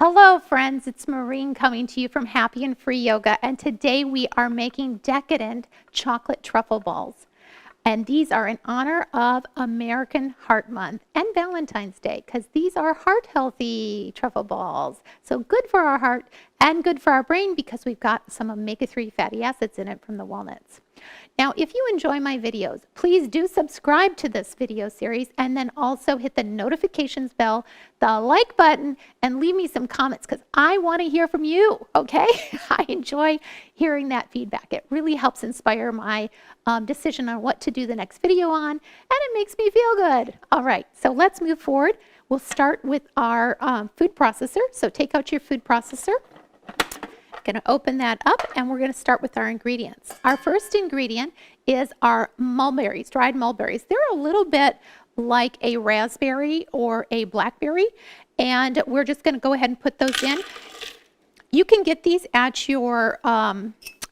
Hello friends, it's Maureen coming to you from Happy and Free Yoga, and today we are making Decadent chocolate truffle balls. And these are in honor of American Heart Month and Valentine's Day, because these are heart healthy truffle balls. So good for our heart and good for our brain because we've got some omega-3 fatty acids in it from the walnuts. Now, if you enjoy my videos, please do subscribe to this video series and then also hit the notifications bell, the like button, and leave me some comments because I want to hear from you, okay? I enjoy hearing that feedback. It really helps inspire my decision on what to do the next video on, and it makes me feel good. All right, so let's move forward. We'll start with our food processor. So take out your food processor. Going to open that up and we're going to start with our ingredients. Our first ingredient is our mulberries, dried mulberries. They're a little bit like a raspberry or a blackberry, and we're just going to go ahead and put those in. You can get these at your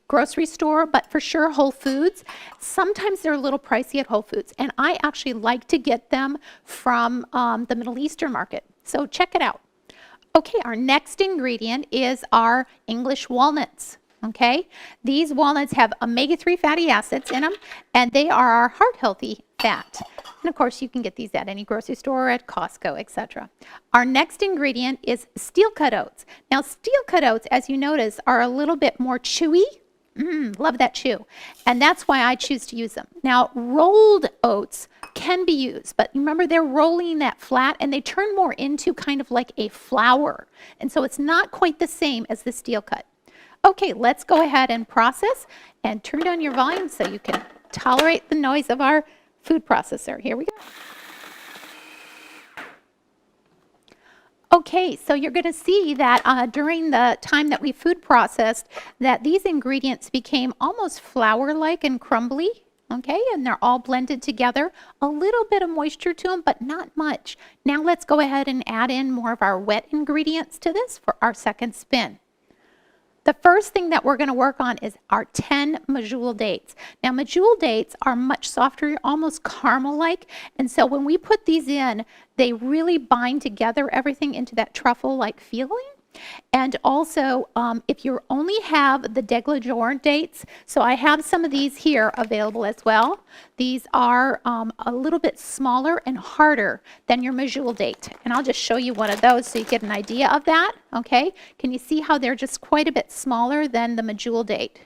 grocery store, but for sure Whole Foods. Sometimes they're a little pricey at Whole Foods, and I actually like to get them from the Middle Eastern market. So check it out. Okay, our next ingredient is our English walnuts, okay? These walnuts have omega-3 fatty acids in them, and they are our heart healthy fat. And of course, you can get these at any grocery store, at Costco, etc. Our next ingredient is Steel Cut Oats. Now, Steel Cut Oats, as you notice, are a little bit more chewy. Love that chew. And that's why I choose to use them. Now, rolled oats can be used, but remember they're rolling that flat and they turn more into kind of like a flour. And so it's not quite the same as the Steel Cut. Okay, let's go ahead and process and turn down your volume so you can tolerate the noise of our food processor. Here we go. Okay, so you're going to see that during the time that we food processed, that these ingredients became almost flour-like and crumbly, okay? And they're all blended together. A little bit of moisture to them, but not much. Now let's go ahead and add in more of our wet ingredients to this for our second spin. The first thing that we're going to work on is our 10 Medjool Dates. Now, Medjool Dates are much softer, almost caramel-like, and so when we put these in, they really bind together everything into that truffle-like feeling. And also, if you only have the Decadent dates, so I have some of these here available as well. These are a little bit smaller and harder than your Medjool Date. And I'll just show you one of those so you get an idea of that, okay? Can you see how they're just quite a bit smaller than the Medjool Date,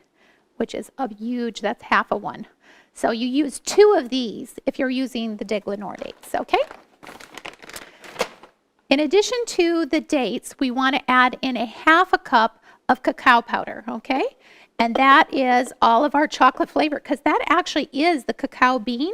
which is a huge, that's half a one. So you use 2 of these if you're using the Decadent dates, okay? In addition to the dates, we want to add in a ½ a cup of cacao powder, okay? And that is all of our chocolate flavor, because that actually is the cacao bean,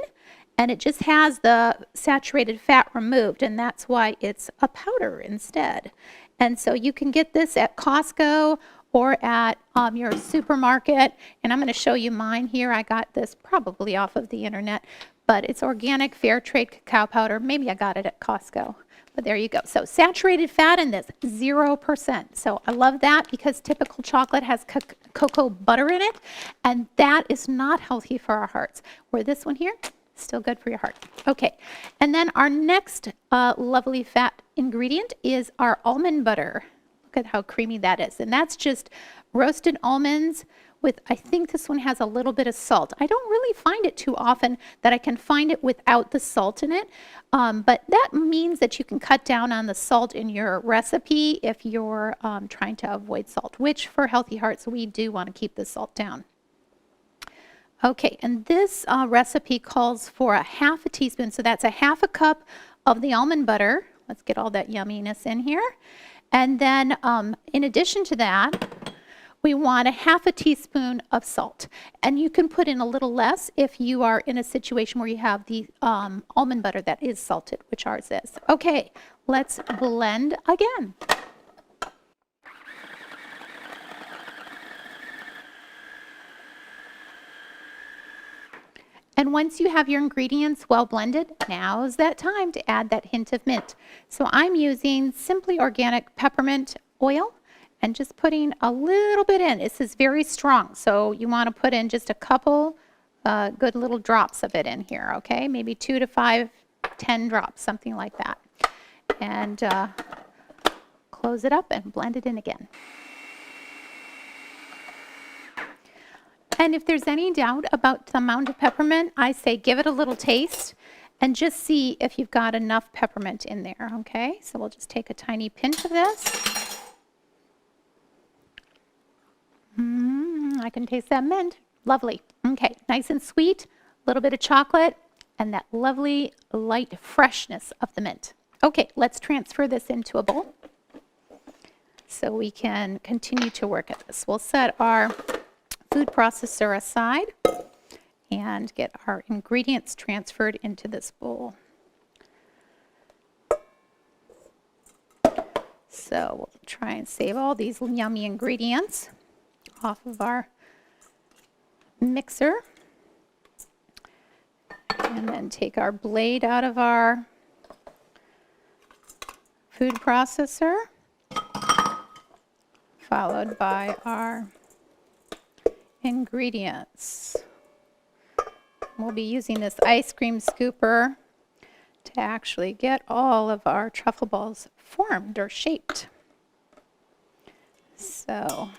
and it just has the saturated fat removed, and that's why it's a powder instead. And so you can get this at Costco or at your supermarket, and I'm going to show you mine here. I got this probably off of the internet, but it's organic, fair trade cacao powder. Maybe I got it at Costco. But there you go. So saturated fat in this, 0%. So I love that because typical chocolate has cocoa butter in it, and that is not healthy for our hearts. Where this one here, still good for your heart. Okay, and then our next lovely fat ingredient is our almond butter. Look at how creamy that is. And that's just roasted almonds with, I think this one has a little bit of salt. I don't really find it too often that I can find it without the salt in it, but that means that you can cut down on the salt in your recipe if you're trying to avoid salt, which for healthy hearts, we do want to keep the salt down. Okay, and this recipe calls for a ½ a teaspoon, so that's a ½ a cup of the almond butter. Let's get all that yumminess in here. And then in addition to that, we want a ½ a teaspoon of salt. And you can put in a little less if you are in a situation where you have the almond butter that is salted, which ours is. Okay, let's blend again. And once you have your ingredients well blended, now is that time to add that hint of mint. So I'm using Simply Organic Peppermint Oil, and just putting a little bit in. This is very strong, so you want to put in just a couple good little drops of it in here, okay? Maybe 2 to 5, 10 drops, something like that. And close it up and blend it in again. And if there's any doubt about the amount of peppermint, I say give it a little taste and just see if you've got enough peppermint in there, okay? So we'll just take a tiny pinch of this. I can taste that mint. Lovely. Okay, nice and sweet, a little bit of chocolate, and that lovely light freshness of the mint. Okay, let's transfer this into a bowl so we can continue to work at this. We'll set our food processor aside and get our ingredients transferred into this bowl. So we'll try and save all these yummy ingredients off of our mixer. And then take our blade out of our food processor, followed by our ingredients. We'll be using this ice cream scooper to actually get all of our truffle balls formed or shaped. So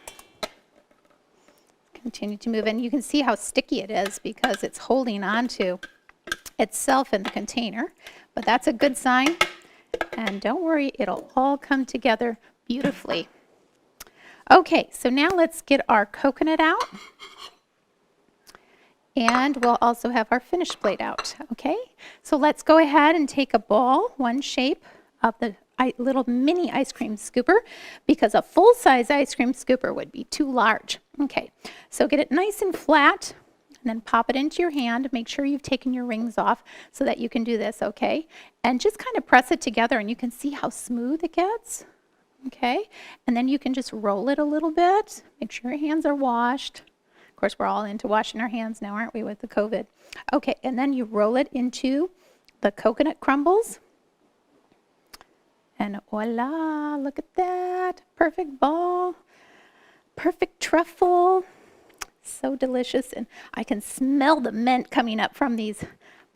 continue to move, and you can see how sticky it is because it's holding on to itself in the container, but that's a good sign. And don't worry, it'll all come together beautifully. Okay, so now let's get our coconut out. And we'll also have our finished plate out, okay? So let's go ahead and take a ball, one shape of the little mini ice cream scooper, because a full-size ice cream scooper would be too large. Okay, so get it nice and flat, and then pop it into your hand. Make sure you've taken your rings off so that you can do this, okay? And just kind of press it together, and you can see how smooth it gets, okay? And then you can just roll it a little bit. Make sure your hands are washed. Of course, we're all into washing our hands now, aren't we, with the COVID? Okay, and then you roll it into the coconut crumbles. And voila, look at that. Perfect ball, perfect truffle. So delicious, and I can smell the mint coming up from these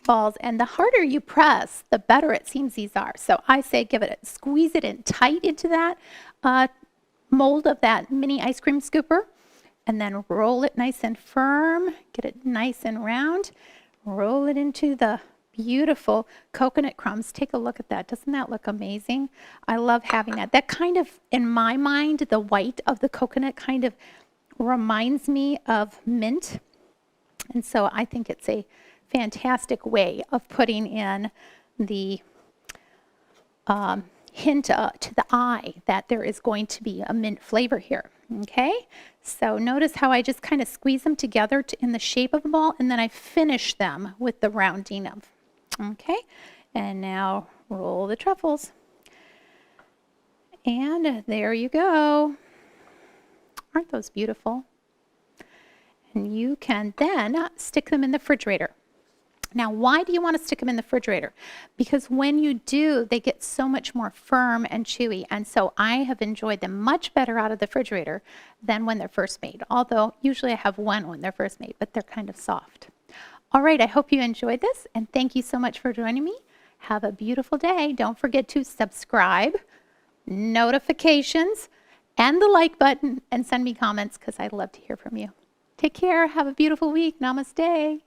balls. And the harder you press, the better it seems these are. So I say give it squeeze it in tight into that mold of that mini ice cream scooper, and then roll it nice and firm. Get it nice and round. Roll it into the beautiful coconut crumbs. Take a look at that. Doesn't that look amazing? I love having that. That kind of, in my mind, the white of the coconut kind of reminds me of mint. And so I think it's a fantastic way of putting in the hint to the eye that there is going to be a mint flavor here. Okay, so notice how I just kind of squeeze them together in the shape of a ball, and then I finish them with the rounding of. Okay, and now roll the truffles. And there you go. Aren't those beautiful? And you can then stick them in the refrigerator. Now, why do you want to stick them in the refrigerator? Because when you do, they get so much more firm and chewy. And so I have enjoyed them much better out of the refrigerator than when they're first made. Although usually I have one when they're first made, but they're kind of soft. All right, I hope you enjoyed this, and thank you so much for joining me. Have a beautiful day. Don't forget to subscribe, notifications, and the like button, and send me comments because I'd love to hear from you. Take care. Have a beautiful week. Namaste.